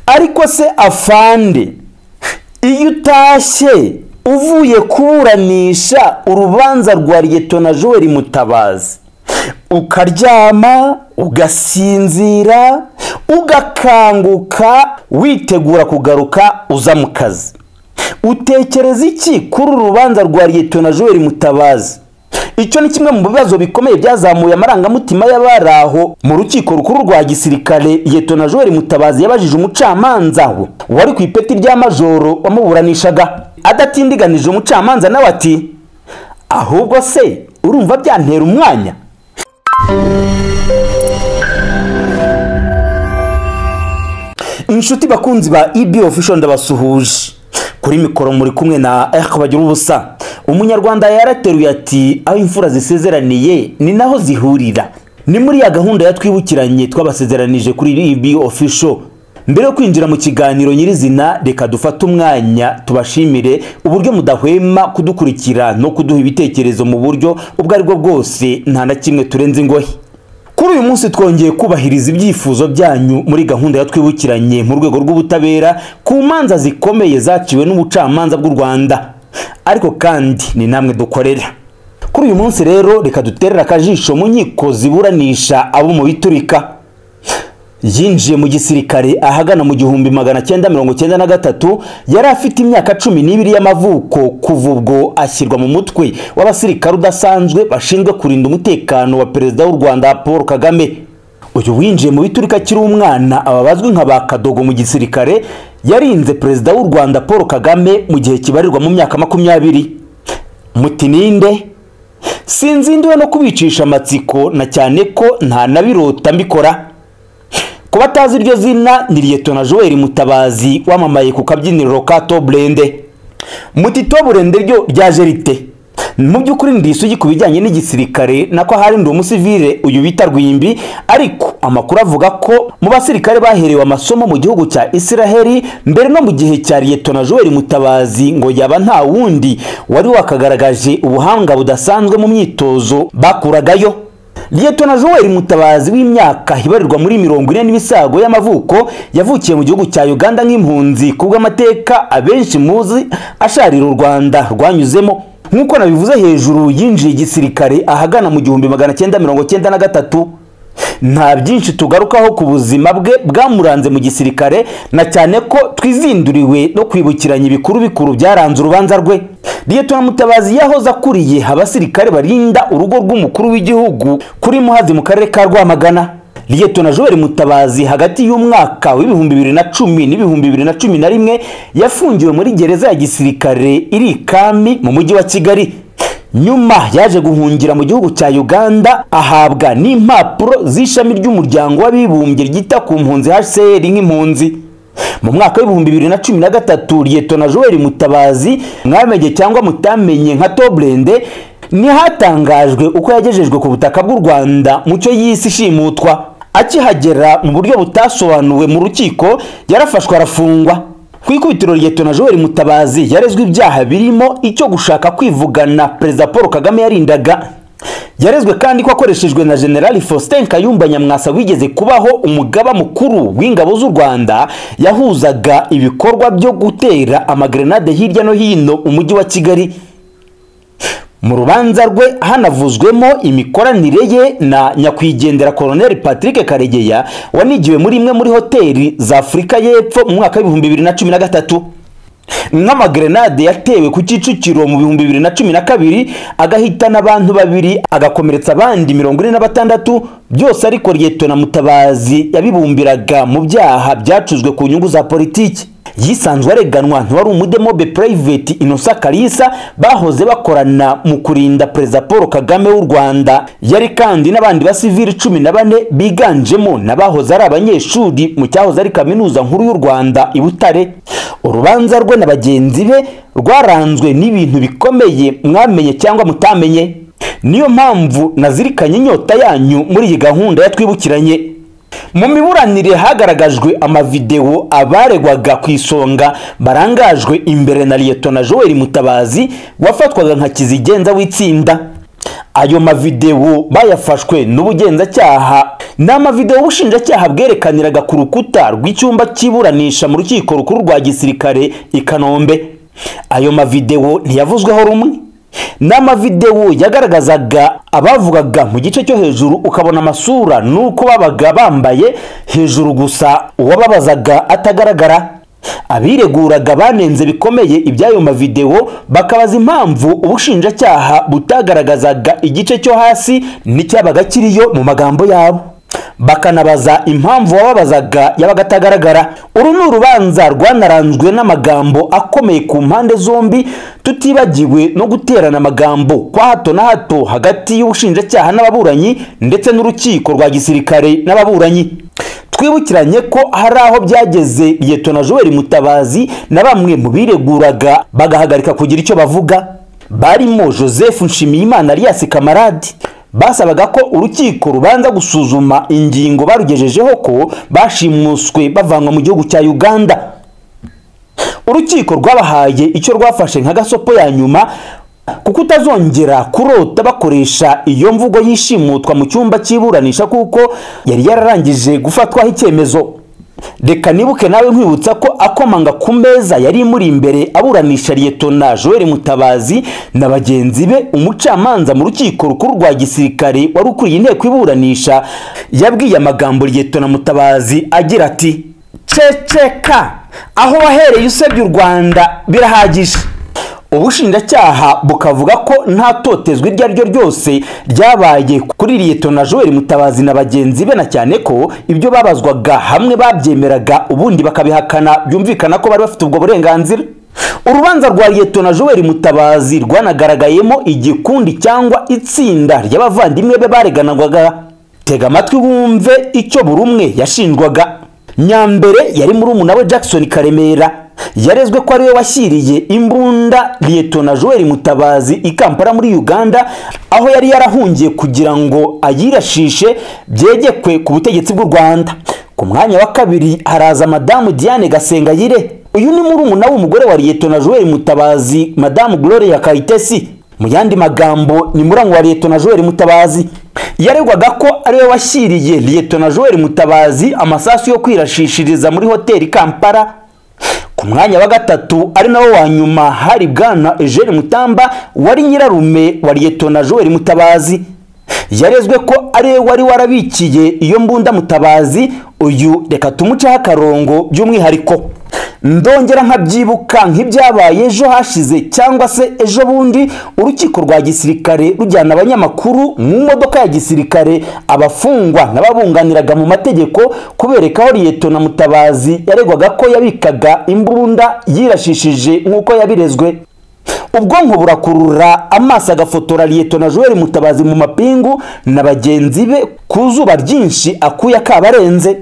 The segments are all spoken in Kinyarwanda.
ariko se afande, iyo utashye uvuye kuburanisha urubanza rwa Liyetona Joel Mutabazi ukaryama ugasinzira ugakanguka witegura kugaruka uza mu kazi, utekereza iki kuri urubanza rwa Liyetona Joel Mutabazi? Icyo ni kimwe mu bibazo bikomeye byazamuye amarangamutima y'abaraho mu rukiko rukuru rwa gisirikare. Liyetona Joel Mutabazi yabajije umucamanza we wari ku ipeti rya majoro wamuburanishaga, adatindiganije umucamanza nawe ati ahubwo se urumva byantera umwanya? Inshuti bakunzi ba EB Official ndabasuhuje, kuri mikoro muri kumwe na bagira ubusa. Umunyarwanda yarateruye ati aho imfura zisezeraniye ni naho zihurira. Ni muri ya gahunda yatwibukiranye twabasezeranije kuri EB Official. Mbere yo kwinjira mu kiganiro nyirizina, reka dufate umwanya tubashimire uburyo mudahwema kudukurikira no kuduha ibitekerezo mu buryo ubwo ari bwo bwose, nta na kimwe turenze ingohe. Kuri uyu munsi twongeye kubahiriza ibyifuzo byanyu muri gahunda yatwibukiranye mu rwego rw'ubutabera ku manza zikomeye zaciwe n'ubucamanza bw'u Rwanda, ariko kandi ni namwe dukorera. Kuri uyu munsi rero reka duterera akajisho mu nkiko ziburanisha abo mu biturika. Yinjiye mu gisirikare ahagana mu 1993, yari afite imyaka 12 y'amavuko. Kuva ubwo ashyirwa mu mutwe w'abasirikare udasanzwe bashinzwe kurinda umutekano wa perezida w'u Rwanda Paul Kagame. Uyu winjiye mu biturika kiri umwana, ababazwi nka bakadogo mu gisirikare, yarinze perezida w'u Rwanda Paul Kagame mu gihe kibarirwa mu myaka 20. Muti ninde? Sinzindiwe no kubicisha amatsiko, na cyane ko nta nabirota mbikora. Kuba tazi iryo zina ni Liyetona Joel Mutabazi wamamaye ku kabyiniro ka Toblende. Muti Toblende ryo ryaje rite? Mu by'ukuri ndisugi kubijyanye n'igisirikare nako hari ndi umusivile uyu bita Rwimbi, ariko amakuru avuga ko mu basirikare baherewe amasomo mu gihugu cya Israel mbere no mu gihe cya Liyetona Joel Mutabazi ngo yaba nta wundi wari wakagaragaje ubuhanga budasanzwe mu myitozo bakuragayo. Liyetona Joel Mutabazi w'imyaka ibarirwa muri 40 n'ibisago y'amavuko yavukiye mu gihugu cya Uganda nk'impunzi kubw'amateka abenshi muzi asharira u Rwanda rwanyuzemo. Nkuko nabivuze hejuru, yinjiye igisirikare ahagana mu 1993. Nta byinshi tugarukaho ku buzima bwe bwamuranze mu gisirikare, na cyane ko twizinduriwe no kwibukiranya ibikuru byaranze urubanza rwe. Liyetona Mutabazi yahoze akuriye abasirikare barinda urugo rw'umukuru w'igihugu kuri Muhazi mu karere ka Rwamagana. Liyetona Joel Mutabazi hagati y'umwaka w'2010 n'2011 yafungiwe muri gereza ya gisirikare iri Kami mu mujyi wa Kigali. Nyuma yaje guhungira mu gihugu cya Uganda, ahabwa n'impapuro z'ishami ry'umuryango w'abibumbye ryita ku mpunzi HCR nk'impunzi. Mu mwaka w'2013 Liyetona Joel Mutabazi, mwamenye cyangwa mutamenye nka Toblende, ni hatangajwe uko yagejejwe ku butaka bw'u Rwanda mu cyo yisi shimutwa. Akihagera mu buryo butasobanuwe mu rukiko, yarafashwe arafungwa. Ku ikubitiro Liyetona Joel Mutabazi yarezwe ibyaha birimo icyo gushaka kwivugana perezida Paul Kagame yarindaga. Yarezwe kandi ko akoreshejwe na General Faustin Kayumba Nyamwasa wigeze kubaho umugaba mukuru w'ingabo z'u Rwanda, yahuzaga ibikorwa byo gutera amagrenade hirya no hino umujyi wa Kigali. Mu rubanza rwe hanavuzwemo imikoranire ye na nyakwigendera Colonel Patrick Karegeya wanigiwe muri imwe muri hoteli za Afrika y'Epfo mu mwaka w'2013. Nk'amagrenade yatewe ku Kicukiro mu 2012 agahitana abantu 2 agakomeretsa abandi 46, byose ariko Liyetona Mutabazi yabibumbiraga mu byaha byacuzwe ku nyungu za politiki. Yisanzwe areganwa ntwari umudemobe Private Innocent Kalisa bahoze bakorana mu kurinda perezida Paul Kagame w'u Rwanda. Yari kandi n'abandi basivili 14 biganjemo nabahoze ari abanyeshuri mu cyahoze ari kaminuza nkuru y'u Rwanda i Butare. Urubanza rwe na bagenzi be rwaranzwe n'ibintu bikomeye mwamenye cyangwa mutamenye. Niyo mpamvu nazirikanye inyota yanyu muri iyi gahunda yatwibukiranye. Mu miburanire hagaragajwe amavideo abaregwaga ku isonga barangajwe imbere na Liyetona Joel Mutabazi wafatwaga nka kizigenza w'itsinda. ayo mavideo bayafashwe n'ubugenzacyaha n'amavideo ubushinjacyaha bwerekaniraga ku rukuta rw'icyumba cy'iburanisha mu rukiko rukuru rwa gisirikare i Kanombe. Ayo mavideo ntiyavuzweho rumwe, n'amavideo yagaragazaga abavugaga mu gice cyo hejuru ukabona amasura nuko babaga bambaye hejuru gusa uwababazaga atagaragara. Abireguraga banenze bikomeye ibyayo mavideo bakabaza impamvu ubushinjacyaha butagaragazaga igice cyo hasi n'icyabaga kiriyo mu magambo yabo, bakanabaza impamvu wababazaga yabaga atagaragara. Uru ni urubanza rwanaranzwe n'amagambo akomeye ku mpande zombi, tutibagiwe no guterana amagambo kwa hato na hato hagati y'ubushinjacyaha n'ababuranyi ndetse n'urukiko rwa gisirikare n'ababuranyi. Twibukiranye ko hari aho byageze Lt Joel Mutabazi na bamwe mu bireguraga bagahagarika kugira icyo bavuga, barimo Joseph Nshimiyimana alias Kamaradi. Basabaga ko urukiko rubanza gusuzuma ingingo barugejejeho ko bashimuswe bavanwa mu gihugu cya Uganda. Urukiko rwabahaye icyo rwafashe nka gasopo ya nyuma kuko utazongera kurota bakoresha iyo mvugo yishimutwa mu cyumba cy'iburanisha kuko yari yararangije gufatwaho icyemezo. Reka nibuke nawe nkwibutsa ko akomanga ku meza yari muri imbere aburanisha Lt Joel Mutabazi na bagenzi be, umucamanza mu rukiko rukuru rwa gisirikare wari ukuriye inteko iburanisha yabwiye amagambo Lt Mutabazi agira ati: "Ceceka, aho wahereye usebye u Rwanda birahagije." Ubushinjacyaha bukavuga ko nta totezwe iryo ari ryo ryose ryabaye kuri Lt Joel Mutabazi na bagenzi be, na cyane ko ibyo babazwaga hamwe babyemeraga ubundi bakabihakana, byumvikana ko bari bafite ubwo burenganzira. Urubanza rwa Lt Joel Mutabazi rwanagaragayemo igikundi cyangwa itsinda ry'abavandimwe be bareganagwaga. Tega amatwi wumve icyo buri umwe yashinjwaga. Nyambere yari murumuna we Jackson Karemera, yarezwe ko ariwe washyiriye imbunda Lt Joel Mutabazi i Kampala muri Uganda, aho yari yarahungiye kugira ngo ayirashishe byegekwe ku butegetsi bw'u Rwanda. Ku mwanya wa kabiri haraza Madamu Diane Gasengayire. Uyu ni murumuna w'umugore wa Lt Joel Mutabazi, Madamu Gloria Kayitesi. Mu yandi magambo ni murango wa Lt Joel Mutabazi. Yaregwaga ko ariwe washyiriye Lt Joel Mutabazi amasasu yo kwirashishiriza muri hoteli Kampala. Ku mwanya wa gatatu ari nawo wa nyuma hari Bwana Eugene Mutamba wari nyirarume wa Lt Joel Mutabazi. Yarezwe ko ariwe wari warabikiye iyo mbunda Mutabazi. Uyu reka tumucaho akarongo by'umwihariko. Ndongera nkabyibuka nk'ibyabaye ejo hashize cyangwa se ejo bundi, urukiko rwa gisirikare rujyana abanyamakuru mu modoka ya gisirikare, abafungwa n'ababunganiraga mu mategeko, kubereka aho Lt Mutabazi yaregwaga ko yabikaga imbunda yirashishije nk'uko yabirezwe. Ubwonko burakurura, amaso agafotora Lt Joel Mutabazi mu mapingu na bagenzi be ku zuba ryinshi akuya kabarenze.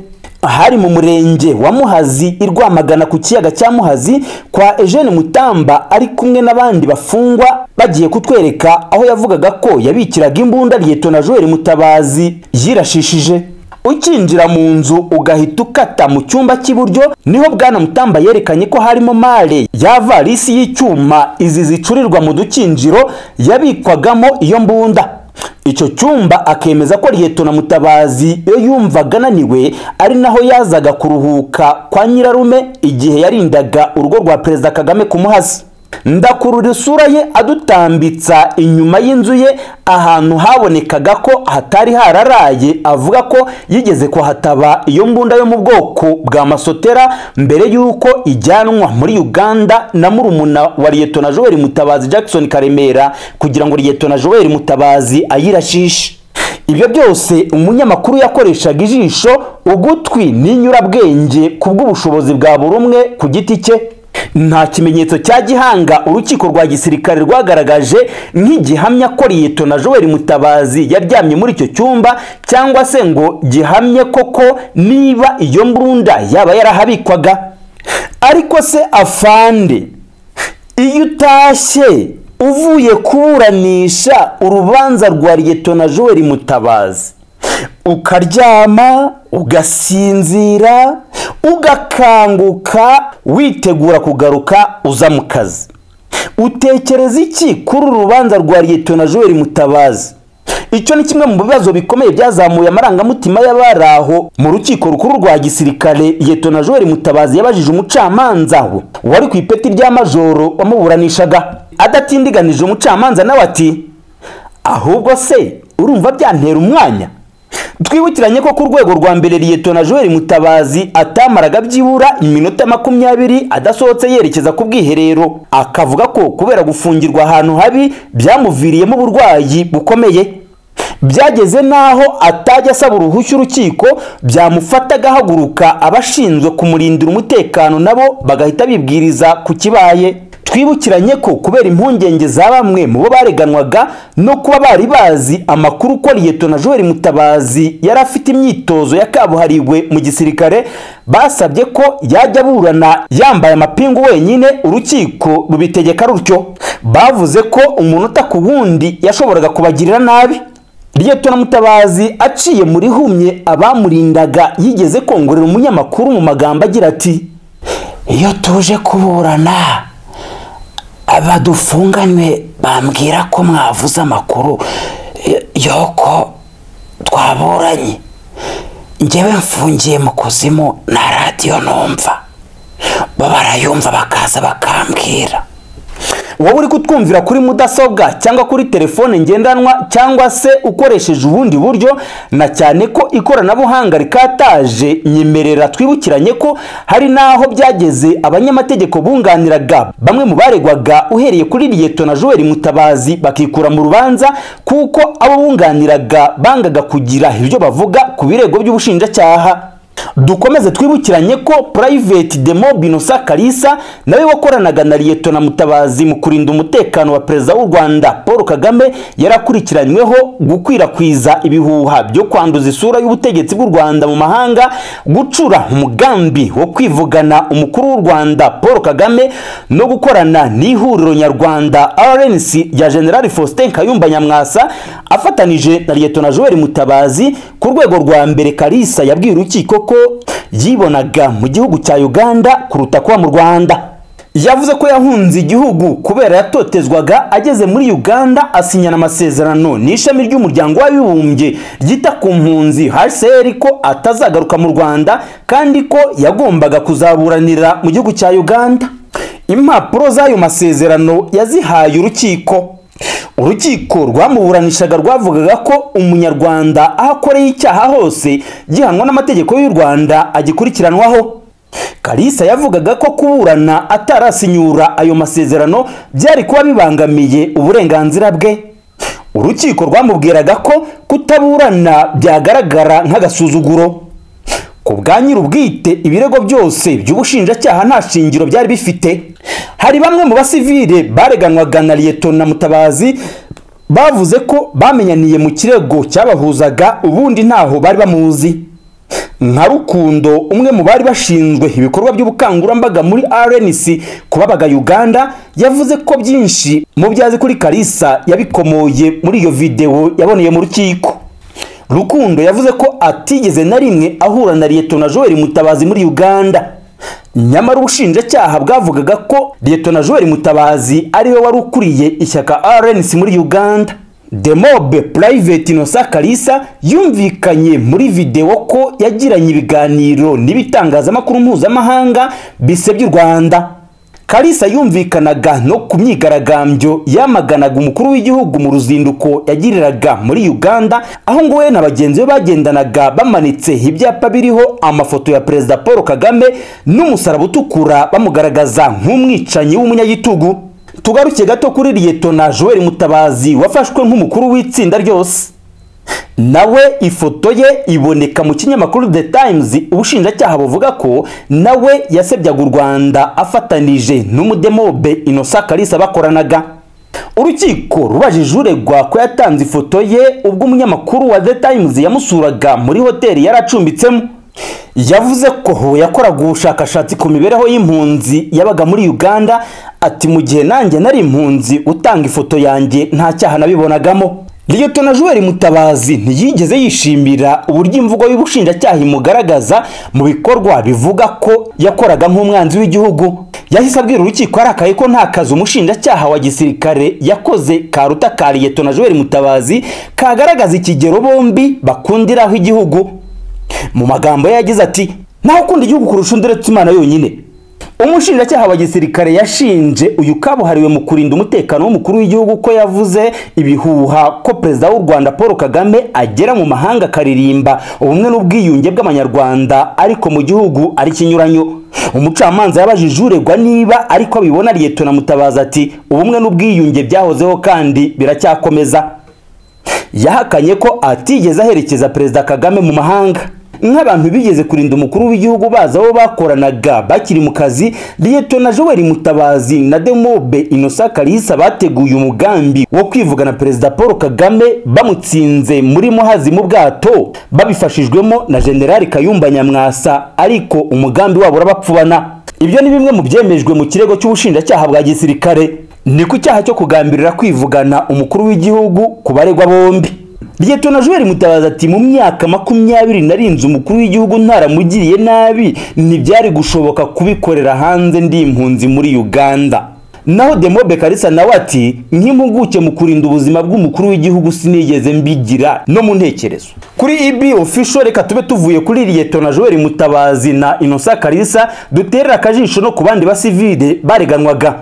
Hari mu murenge wa Muhazi i Rwamagana ku kiyaga cya Muhazi kwa Eugene Mutamba ari kumwe n'abandi bafungwa, bagiye kutwereka aho yavugaga ko yabikiraga imbunda Lt Joel Mutabazi yirashishije. Ukinjira mu nzu ugahita ukata mu cyumba cy'iburyo, niho Bwana Mutamba yerekanye ko harimo mare ya varisi y'icyuma izi zicurirwa mu dukinjiro yabikwagamo iyo mbunda. Icyo cyumba akemeza ko Lt Mutabazi iyo yumvaga ananiwe ari naho yazaga kuruhuka kwa nyirarume igihe yarindaga urugo rwa Perezida Kagame ku Muhazi. Ndakurura isura ye adutambitsa inyuma y'inzu ye ahantu habonekaga ko hatari hararaye, avuga ko yigeze kuhataba iyo mbunda yo mu bwoko bwa masotera mbere y'uko ijyanwa muri Uganda na murumuna wa Lt Joel Mutabazi Jackson Karemera kugira ngo Lt Joel Mutabazi ayirashishe. Ibyo byose umunyamakuru yakoreshaga ijisho, ugutwi n'inyurabwenge kubw'ubushobozi bwa buri umwe ku giti cye. Nta kimenyetso cya gihanga urukiko rwa gisirikare rwagaragaje nk'igihamya ko Lt Joel Mutabazi yaryamye muri icyo cyumba, cyangwa se ngo gihamye koko niba iyo mbunda yaba yarahabikwaga. Ariko se afande, iyo utashye uvuye kuburanisha urubanza rwa Lt Joel Mutabazi, ukaryama ugasinzira ugakanguka witegura kugaruka uza mu kazi, utekereza iki kuri urubanza rwa Lt Joel Mutabazi? icyo ni kimwe mu bibazo bikomeye byazamuye amarangamutima y'abari aho mu rukiko rukuru rwa gisirikare. Liyetona Joel Mutabazi yabajije umucamanza wari ku ipeti rya majoro wamuburanishaga. Adatindiganije umucamanza nawe ati ahubwo se urumva byantera umwanya? Twibukiranye ko ku rwego rwa mbere Liyetona Joel Mutabazi atamaraga byibura iminota 20 adasohotse yerekeza ku bwiherero, akavuga ko kubera gufungirwa ahantu habi byamuviriyemo uburwayi bukomeye. Byageze naho atajya asaba uruhushya urukiko, byamufata agahaguruka abashinzwe kumurindira umutekano nabo bagahita bibwiriza ku kibaye. Twibukiranye ko kubera impungenge za bamwe mu bo bareganwaga no kuba bari bazi amakuru ko Liyetona Joel Mutabazi yari afite imyitozo ya kabuhariwe mu gisirikare, basabye ko yajya aburana yambaye amapingu wenyine, urukiko rubitegeka rutyo. Bavuze ko umunota ku wundi yashoboraga kubagirira nabi. Liyetona Mutabazi aciye muri humye abamurindaga yigeze kongorera umunyamakuru mu magambo agira ati iyo tuje kuburana abadufunganywe bambwira ko mwavuze amakuru yoko twaburanye, njyewe mfungiye mu kuzimu na radiyo numva, bo barayumva bakaza bakambwira. Wowe uri kutwumvira kuri mudasobwa cyangwa kuri telefone ngendanwa cyangwa se ukoresheje ubundi buryo, na cyane ko ikoranabuhanga rikataje, nyemerera twibukiranye ko hari naho byageze abanyamategeko bunganiraga bamwe mu baregwaga uhereye kuri Liyetona Joel Mutabazi bakikura mu rubanza kuko abo bunganiraga bangaga kugira ibyo bavuga ku birego by'ubushinjacyaha. Dukomeze twibukiranye ko Private Demob Innocent Kalisa nawe wakoranaga na Liyetona Mutabazi mu kurinda umutekano wa Perezida w'u Rwanda Paul Kagame yarakurikiranyweho gukwirakwiza ibihuha byo kwanduza isura y'ubutegetsi bw'u Rwanda mu mahanga, gucura umugambi wo kwivugana umukuru w'u Rwanda Paul Kagame no gukorana n'ihuriro nyarwanda RNC ya General Faustin Kayumba Nyamwasa afatanije na Liyetona Joel Mutabazi. Ku rwego rwa mbere Kalisa yabwiye urukiko ko yibonaga mu gihugu cya Uganda kuruta kuba mu Rwanda. Yavuze ko yahunze igihugu kubera yatotezwaga, ageze muri Uganda asinyana amasezerano n'ishami ry'umuryango w'abibumbye ryita ku mpunzi HCR ko atazagaruka mu Rwanda kandi ko yagombaga kuzaburanira mu gihugu cya Uganda. Impapuro z'ayo masezerano yazihaye urukiko. Urukiko rwamuburanishaga rwavugaga ko umunyarwanda aho akoreye icyaha hose gihanwa n'amategeko y'u Rwanda agikurikiranwaho. Kalisa yavugaga ko kuburana atarasinyura ayo masezerano byari kuba bibangamiye uburenganzira bwe. Urukiko rwamubwiraga ko kutaburana byagaragara nk'agasuzuguro. Ku bwa nyir'ubwite ibirego byose by'ubushinjacyaha nta shingiro byari bifite. Hari bamwe mu basivile bareganwaga na Liyetona Mutabazi bavuze ko bamenyaniye mu kirego cyabahuzaga ubundi ntaho bari bamuzi. Nka Rukundo, umwe mu bari bashinzwe ibikorwa by'ubukangurambaga muri RNC kubabaga Uganda, yavuze ko byinshi mu byazi kuri Kalisa yabikomoye muri iyo video yaboneye mu rukiko. Rukundo yavuze ko atigeze na rimwe ahura na Liyetona Joel Mutabazi muri Uganda. Nyamara ubushinjacyaha bwavugaga ko Liyetona Joel Mutabazi ariwe wari ukuriye ishyaka RNC muri Uganda. Demob Private Innocent Kalisa yumvikanye muri video ko yagiranye ibiganiro n'ibitangazamakuru mpuzamahanga bisebya u Rwanda. Kalisa yumvikanaga no ku myigaragambyo yamaganaga umukuru w'igihugu mu ruzinduko yagiriraga muri Uganda, aho ngo we na bagenzi be bagendanaga bamanitse ibyapa biriho amafoto ya Perezida Paul Kagame n'umusaraba utukura bamugaragaza nk'umwicanyi w'umunyagitugu. Tugaruke gato kuri Liyetona Joel Mutabazi wafashwe nk'umukuru w'itsinda ryose. Nawe ifoto ye iboneka mu kinyamakuru The Times. Ubushinjacyaha buvuga ko nawe yasebyaga u Rwanda afatanije n'umudemobe Innocent Kalisa bakoranaga. Urukiko rubajije uregwa ko yatanze ifoto ye ubwo umunyamakuru wa The Times yamusuraga muri hoteli yaracumbitsemo. Yavuze ko yakoraga ubushakashatsi ku mibereho y'impunzi yabaga muri Uganda, ati mu gihe nanjye nari impunzi utanga ifoto yanjye nta cyaha nabibonagamo. Liyetona Joel Mutabazi ntiyigeze yishimira uburyo imvugo y'ubushinjacyaha imugaragaza mu bikorwa bivuga ko yakoraga nk'umwanzi w'igihugu. yahise abwira urukiko arakaye ko nta kazi umushinjacyaha wa gisirikare yakoze karuta ka Liyetona Joel Mutabazi kagaragaza ikigero bombi bakundiraho igihugu. Mu magambo ye yagize ati naho ukunda igihugu kurusha undi uretse Imana yonyine. Umushinjacyaha wa gisirikare yashinje uyu kabuhariwe mu kurinda umutekano w'umukuru w'igihugu ko yavuze ibihuha ko perezida w'u Rwanda Paul Kagame agera mu mahanga akaririmba ubumwe n'ubwiyunge bw'Abanyarwanda ariko mu gihugu ari kinyuranyo. Umucamanza yabajije uregwa niba ariko abibona Liyetona Mutabazi ati ubumwe n'ubwiyunge byahozeho kandi biracyakomeza. Yahakanye ko atigeze aherekeza perezida Kagame mu mahanga. Nk'abantu bigeze kurinda umukuru w'igihugu baza aho bakoranaga bakiri mu kazi, Liyetona Joel Mutabazi na Demobe Innocent Kalisa bateguye umugambi wo kwivugana perezida Paul Kagame bamutsinze muri Muhazi mu bwato babifashijwemo na General Kayumba Nyamwasa, ariko umugambi wabo urabapfubana. Ibyo ni bimwe mu byemejwe mu kirego cy'ubushinjacyaha bwa gisirikare. Ni ku cyaha cyo kugambirira kwivugana umukuru w'igihugu ku baregwa bombi. Liyetona Joel Mutabazi ati mu myaka 27 umukuru w'igihugu ntaramugiriye nabi ntibyari gushoboka kubikorera hanze ndi impunzi muri Uganda. Naho Demobe Kalisa nawe ati nk'impuguke mu kurinda ubuzima bw'umukuru w'igihugu sinigeze mbigira no mu ntekerezo. Kuri IB official reka tube tuvuye kuri Liyetona Joel Mutabazi na Innocent Kalisa duterera akajisho no ku bandi basivile bareganwaga.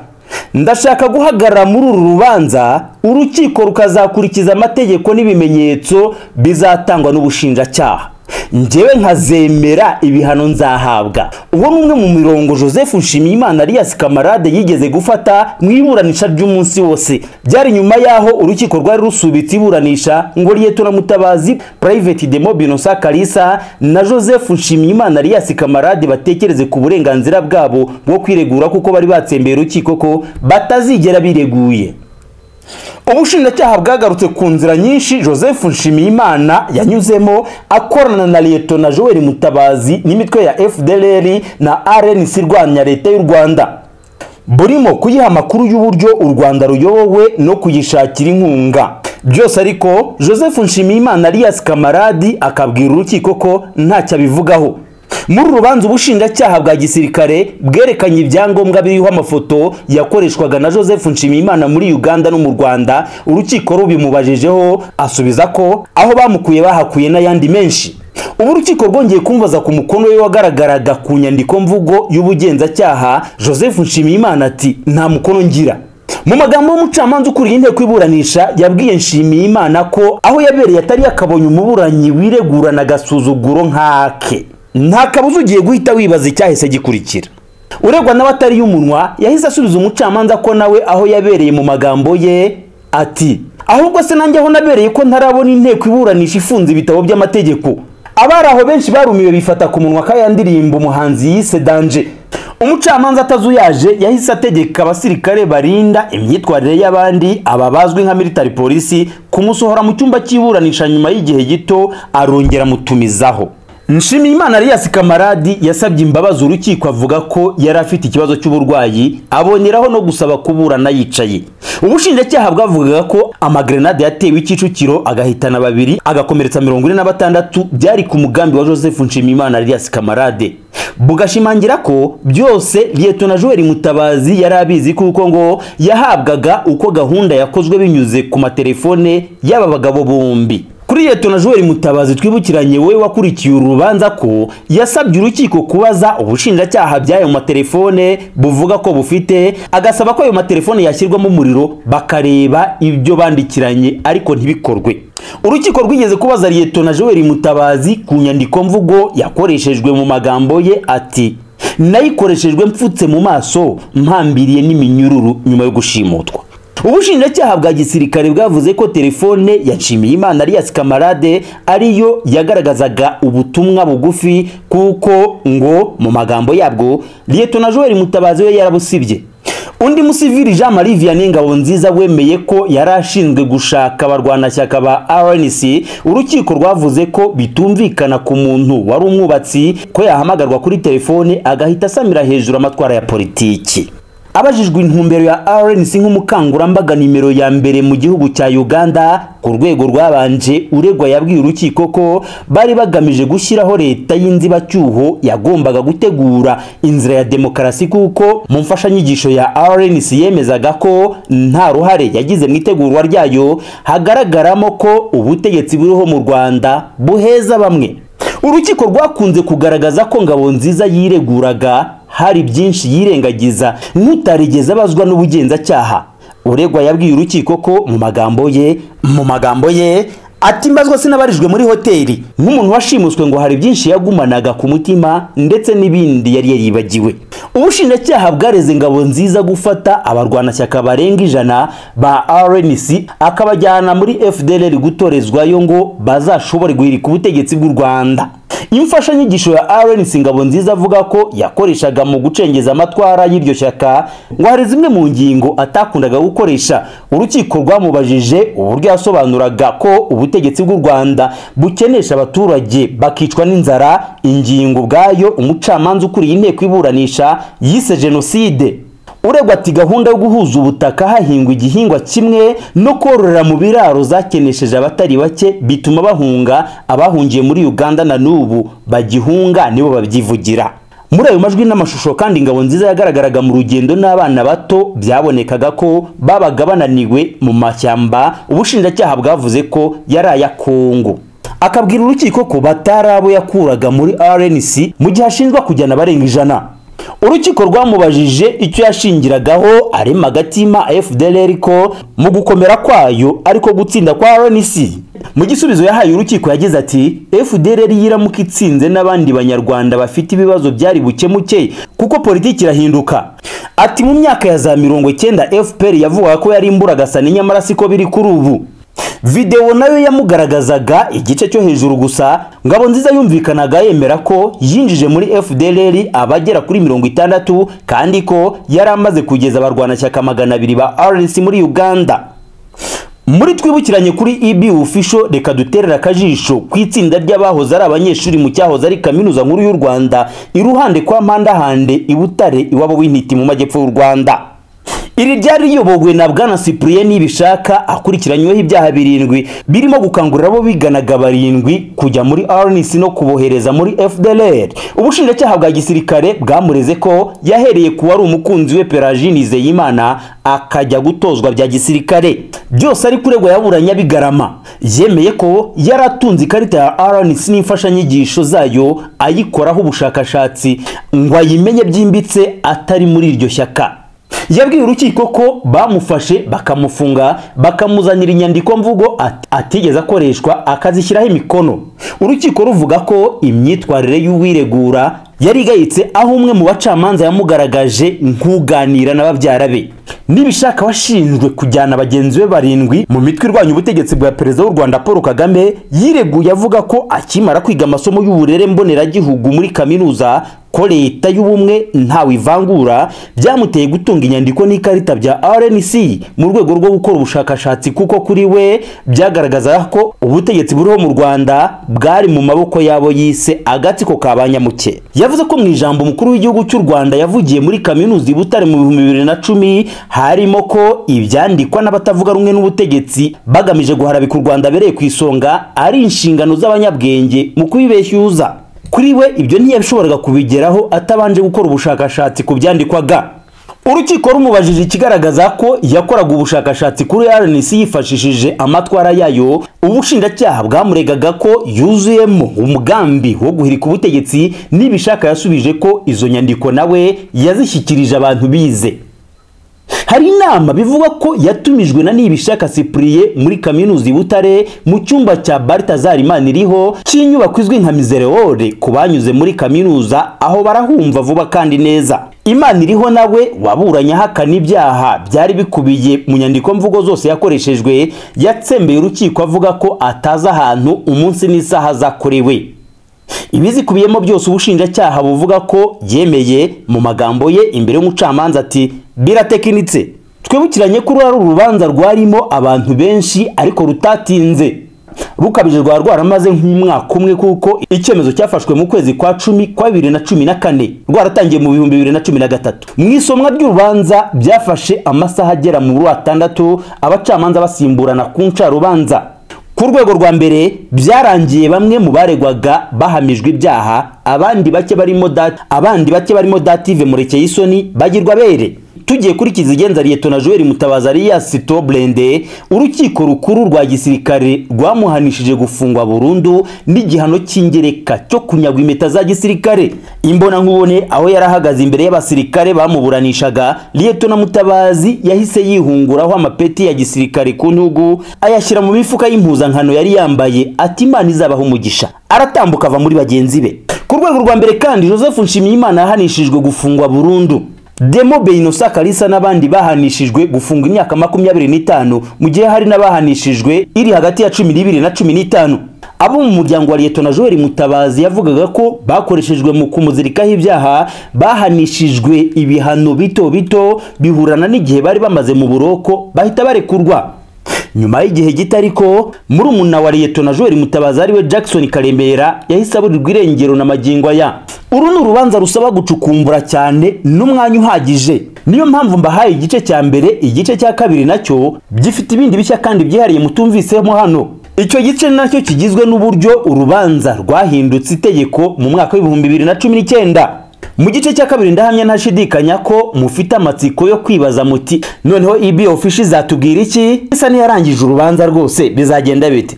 Ndashaka guhagarara muri uru rubanza, urukiko rukazakurikiza amategeko n'ibimenyetso bizatangwa n'ubushinjacyaha. Njyewe nkazemera ibihano nzahabwa. Uwo numwe mu mirongo Joseph Nshimiyimana Alias Kamarade yigeze gufata mu iburanisha ry'umunsi wose. Byari nyuma yaho urukiko rwari rusubitse iburanisha ngo Liyetona Mutabazi, Private Demobe Innocent Kalisa na Joseph Nshimiyimana Alias Kamarade batekereze ku burenganzira bwabo bwo kwiregura kuko bari batsembeye urukiko ko batazigera bireguye. Ubushinjacyaha bwagarutse ku nzira nyinshi Joseph Nshimiyimana yanyuzemo akorana na Liyetona Joel Mutabazi n'imitwe ya FDLR na RNC irwanya leta y'u Rwanda, burimo kuyiha amakuru y'uburyo u Rwanda ruyobowe no kuyishakira inkunga. Byose ariko Joseph Nshimiyimana Alias Kamaradi akabwira urukiko ko ntacyo abivugaho. Muri rubanza ubushinjacyaha bwa gisirikare bwerekanye ibyangombwa biriho amafoto yakoreshwaga na Joseph Nshimiyimana muri Uganda no mu Rwanda. Urukiko rubimubajejeho asubiza ko aho bamukuye bahakuye n'ayandi menshi. Ubu urukiko rwongeye kumbaza ku mukono we wagaragaraga ku nyandiko mvugo y'ubugenzacyaha. Joseph Nshimiyimana ati nta mukono ngira. Mu magambo y'umucamanza ukuriye inteko iburanisha yabwiye Nshimiyimana ko aho yabereye atari yakabonye umuburanyi wiregurana agasuzuguro nkake. Nta kabuza ugiye guhita wibaza icyahise gikurikira. Uregwa nawe atari y'umunwa yahise asubiza umucamanza ko nawe aho yabereye mu magambo ye ati ahubwo se nanjye aho nabereye ko ntarabona inteko iburanisha ifunze ibitabo by'amategeko. Abari aho benshi barumiwe bifata ku munwa kayandirimba umuhanzi yise Danger. Umucamanza atazuyaje yahise ategeka abasirikare barinda imyitwarire y'abandi ababazwi nka military police kumusohora mu cyumba cy'iburanisha nyuma y'igihe gito arongera mutumizaho. Nshimiyimana Alias Kamaradi yasabye imbabazi urukiko avuga ko yari afite ikibazo cy'uburwayi aboneraho no gusaba kuburana yicaye. Ubushinjacyaha bwavugaga ko amagrenade yatewe Kicukiro agahitana babiri agakomeretsa 46 byari ku mugambi wa Joseph Nshimiyimana Alias Kamarade. Bugashimangira ko byose Liyetona Joel Mutabazi yari abizi kuko ngo yahabwaga uko gahunda yakozwe binyuze ku matelefone y'aba bagabo bombi. Kuri Liyetona Joel Mutabazi twibukiranye we wakurikiye urubanza ko yasabye urukiko kubaza ubushinjacyaha by'ayo matelefone buvuga ko bufite, agasaba ko ayo matelefone yashyirwamo umuriro bakareba ibyo bandikiranye ariko ntibikorwe. Urukiko rwigeze kubaza Liyetona Joel Mutabazi ku nyandiko mvugo yakoreshejwe mu magambo ye ati nayikoreshejwe mfutse mu maso mpambiriye n'iminyururu nyuma yo gushimutwa. Ubushinjacyaha bwa gisirikare bwavuze ko telefone ya Nshimiyimana Alias Kamarade ariyo yagaragazaga ubutumwa bugufi kuko ngo mu magambo yabwo Liyetona Joel Mutabazi we yarabusibye. Undi musivili Jean Marie Vianney Ngabonziza wemeye ko yarashinzwe gushaka abarwanashyaka ba RNC. Urukiko rwavuze ko bitumvikana ku muntu wari umwubatsi ko yahamagarwa kuri telefone agahita asamira hejuru amatwara ya politiki. abajijwe intumbero ya RNC nk'umukangurambaga nimero ya mbere mu gihugu cya Uganda ku rwego rwabanje, uregwa yabwiye urukiko ko bari bagamije gushyiraho leta y'inzibacyuho yagombaga gutegura inzira ya demokarasi, kuko mu mfashanyigisho ya RNC yemezaga ko nta ruhare yagize mu itegurwa ryayo, hagaragaramo ko ubutegetsi buriho mu Rwanda buheza bamwe. Urukiko rwakunze kugaragaza ko Ngabonziza yireguraga hari byinshi yirengagiza nk'utarigeze abazwa n'ubugenzacyaha. Uregwa yabwiye urukiko ko mu magambo ye ati mbazwa sinabarijwe muri hoteli nk'umuntu washimuswe ngo hari byinshi yagumanaga ku mutima ndetse n'ibindi yari yaribagiwe. Ubushinjacyaha bwareze Ngabonziza gufata abarwanashyaka barenga 100 ba RNC akabajyana muri FDLR gutorezwayo ngo bazashobore guhirika ubutegetsi bw'u Rwanda. Imfashanyigisho ya RNC Ngabonziza avuga ko yakoreshaga mu gucengeza amatwara y'iryo shyaka ngo hari zimwe mu ngingo atakundaga gukoresha. Urukiko rwamubajije uburyo yasobanuraga ko ubutegetsi bw'u Rwanda bukenesha abaturage bakicwa n'inzara, ingingo bwayo umucamanza ukuriye inteko iburanisha yise genocide. Uregwa ati gahunda yo guhuza ubutaka hahingwa igihingwa kimwe no kororera mu biraro zakenesheje abatari bake bituma bahunga, abahungiye muri Uganda na n'ubu bagihunga nibo babyivugira. Muri ayo majwi n'amashusho kandi Ngabonziza yagaragaraga mu rugendo n'abana bato byabonekaga ko babaga bananiwe mu mashyamba. Ubushinjacyaha bwavuze ko yari aya Kongo. Akabwira urukiko ko batarabo yakuraga muri RNC mu gihe ashinjwa kujyana barenga 100. Urukiko rwamubajije icyo yashingiragaho ari magatima FDLR ko mu gukomera kwayo ariko gutsinda kwa RNC. Mu gisubizo yahaye urukiko yagize ati FDLR yiramuka itsinze n'abandi banyarwanda bafite ibibazo byari bukemuke kuko politiki irahinduka. Ati mu myaka ya za 90 FPR yavuga ko yari imburagasani nyamara siko biri kuri ubu. Video nayo yamugaragazaga igice cyo hejuru gusa. Ngabonziza yumvikanaga yemera ko yinjije muri FDLR abagera kuri 60 kandi ko yari amaze kugeza abarwanashyaka 200 ba RNC muri Uganda. Muri twibukiranye kuri EB official, reka duterera akajisho ku itsinda ry'abahoze ari abanyeshuri mu cyahoze ari kaminuza nkuru y'u Rwanda iruhande kwa Mpandahande i Butare iwabo w'Intiti mu majyepfo y'u Rwanda. Iri ryari riyobogwe na Bwana Cyprien Nibishaka akurikiranyweho ibyaha 7 birimo gukangurira abo biganaga 7 kujya muri RNC no kubohereza muri FDLR. Ubushinjacyaha bwa gisirikare bwamureze ko yahereye ku wari umukunzi we Peragine Nizeyimana akajya gutozwa bya gisirikare. Byose ari kuregwa yaburanya bigarama. Yemeye ko yaratunze ikarita ya RNC n'imfashanyigisho zayo ayikoraho ubushakashatsi ngo ayimenye byimbitse atari muri iryo shyaka. Yabwiye urukiko ko bamufashe bakamufunga bakamuzanira inyandiko mvugo atigeze akoreshwa akazishyiraho imikono. Urukiko ruvuga ko imyitwarire y'uwiregura yari igayitse, aho umwe mu bacamanza yamugaragaje nk'uganira n'ababyara be. Nibishaka washinjwe kujyana bagenzi be 7 mu mitwe irwanya ubutegetsi bwa Perezida w'u Rwanda Paul Kagame, yireguye avuga ko akimara kwiga amasomo y'uburere mboneragihugu muri kaminuza ko leta y'ubumwe ntawe ivangura, byamuteye gutunga inyandiko n'ikarita bya RNC mu rwego rwo gukora ubushakashatsi, kuko kuri we byagaragaza ko ubutegetsi buriho mu Rwanda bwari mu maboko yabo yise agatsiko kabanyamuke. Yavuze ko mu ijambo mukuru w'igihugu cy'u Rwanda yavugiye muri kaminuza i Butare mu 2010 harimo ko ibyandikwa n'abatavuga rumwe n'ubutegetsi bagamije guharabika u Rwanda bereye ku isonga ari inshingano z'abanyabwenge mu kubibeshyuza. Kuri we ibyo ntiyabishoboraga kubigeraho atabanje gukora ubushakashatsi ku byandikwaga. Urukiko rumubajije ikigaragaza ko yakoraga ubushakashatsi kuri RNC yifashishije amatwara yayo. Ubushinjacyaha bwamuregaga ko yuzuyemo umugambi wo guhirika ubutegetsi. Nibishaka yasubije ko izo nyandiko nawe yazishyikirije abantu bize. Hari inama bivuga ko yatumijwe na Nibishaka Cyprien muri kaminuza i Butare mu cyumba cya Balthazar Imaniriho cy'inyubako izwi nka Miserere ku banyuze muri kaminuza, aho barahumva vuba kandi neza. Imaniriho nawe waburanya hakana ibyaha byari bikubiye mu nyandiko mvugo zose yakoreshejwe, yatsembeye urukiko avuga ko ataza ahantu umunsi n'isaha zakorewe. Ibizikubiyemo byose ubushinjacyaha buvuga ko yemeye mu magambo ye imbere y'umucamanza ati biratekinitse. Twibukiranye ko urubanza rwarimo abantu benshi ariko rutatinze. rukabije rwa rwaramaze nk'umwaka umwe kuko icyemezo cyafashwe mu kwezi kwa 10 kwa 2014 rwaratangiye mu 2013. Mu isomwa ry'urubanza byafashe amasaha agera mu 6 abacamanza basimburana ku ncarubanza. Ku rwego rwa mbere byarangiye bamwe mu baregwaga bahamijwe ibyaha, abandi bake barimo Dative Murekeyisoni bagirwa bere. Tugiye kuri Kizigenza Liyetona Joel Mutabazi Alias Toblende, urukiko rukuru rwa gisirikare rwamuhanishije gufungwa burundu n'igihano cy'ingereka cyo kunyagwa impeta za gisirikare. Imbona nkubone aho yarahagaze imbere y'abasirikare bamuburanishaga, Liyetona Mutabazi yahise yihunguraho amapeti ya gisirikare ku ntugu ayashyira mu mifuka y'impuzankano yari yambaye, ati Imana izabaho umugisha, aratambuka ava muri bagenzi be. Ku rwego rwa mbere kandi Joseph Nshimiyimana yahanishijwe gufungwa burundu. Demo Beinosa Kalisa n'abandi bahanishijwe gufunga imyaka 25 mu gihe hari n'abahanishijwe iri hagati ya 12 na 15. Abo mu muryango wa Liyetona Joel Mutabazi yavugaga ko bakoreshejwe mu kumuzirikaho ibyaha bahanishijwe ibihano bito bihurana n'igihe bari bamaze mu buroko bahita barekurwa. Nyuma y'igihe gito ariko murumuna wa Liyetona Joel Mutabazi ariwe Jackson Karembera yahise aburirwa irengero na magingo aya. Uru ni urubanza rusaba gucukumbura cyane n'umwanya uhagije. Niyo mpamvu mbahaye igice cya mbere, igice cya kabiri nacyo gifite ibindi bishya kandi byihariye mutumvisemo hano. Icyo gice nacyo kigizwe n'uburyo urubanza rwahindutse itegeko mu mwaka wa 2019. Mu gice cya kabiri ndahamya ntashidikanya ko mufite amatsiko yo kwibaza muti noneho EB official zatubwira iki? Isa niyarangije urubanza rwose bizagenda bite?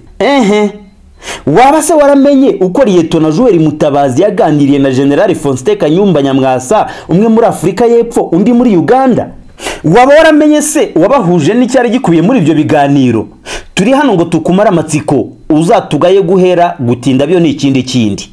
Waba se waramenye uko Liyetona Joel Mutabazi yaganiriye na General Faustin Kanyumba Nyamwasa, umwe muri Afurika y'Epfo undi muri Uganda? Waba waramenye se wabahuje n'icyari gikubiye muri ibyo biganiro? Turi hano ngo tukumara amatsiko, uzatugaye guhera gutinda byo n'ikindi.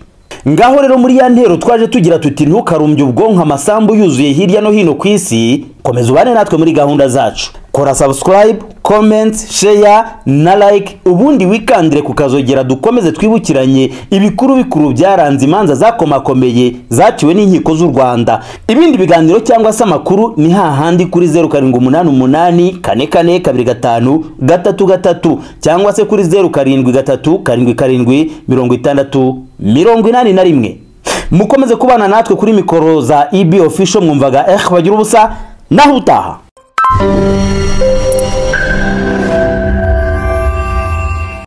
Ngaho rero muri ya ntero twaje tugira tuti ntukarumbye ubwonko amasambu yuzuye hirya no hino ku isi. Komeza ubane natwe muri gahunda zacu. Kora subscribe, comment, share na like, ubundi wikandire kukazogera dukomeze twibukiranye ibikuru byaranze imanza zakomakomeye zaciwe n'inkiko z'u Rwanda. Ibindi biganiro cyangwa se amakuru ni hahandi kuri 0788425253 cyangwa se kuri 0737776081. Mukomeze kubana natwe kuri mikoro za EB official. Mwumvaga bagira ubusa naho utaha.